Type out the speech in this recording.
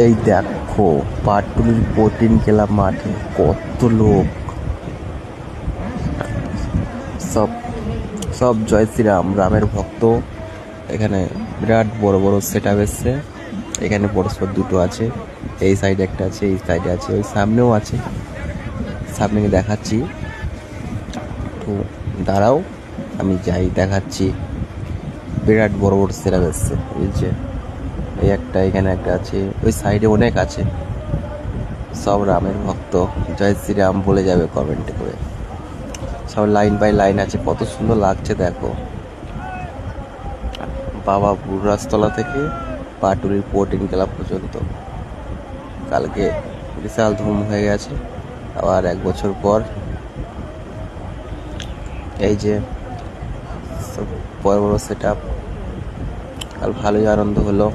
এই দেখো পাটুলির protein club মাঠে কত লোক। সব সব জয় শ্রীরাম, রামের ভক্ত। এখানে বিরাট বড় বড় সেট আপ এসছে। এখানে পরস্পর দুটো আছে, এই সাইডে একটা আছে, এই সাইডে আছে, ওই সামনেও আছে। সামনে দেখাচ্ছি, তো দাঁড়াও আমি যাই দেখাচ্ছি। বিরাট বড় বড় সেট আপ এসছে, এই যে এই একটা, এখানে একটা আছে, ওই সাইডে অনেক আছে। সব রামের ভক্ত, জয় শ্রীরাম বলে যাবে কমেন্টে করে। সব লাইন বাই লাইন আছে, কত সুন্দর লাগছে দেখো। বাবা বুড়রাজতলা থেকে পাটুলির পোর্টিং ক্লাব পর্যন্ত কালকে বিশাল ধুম হয়ে গেছে। আবার 1 বছর পর এই যে সব বড় বড় সেট আপ, কাল ভালোই আনন্দ হলো।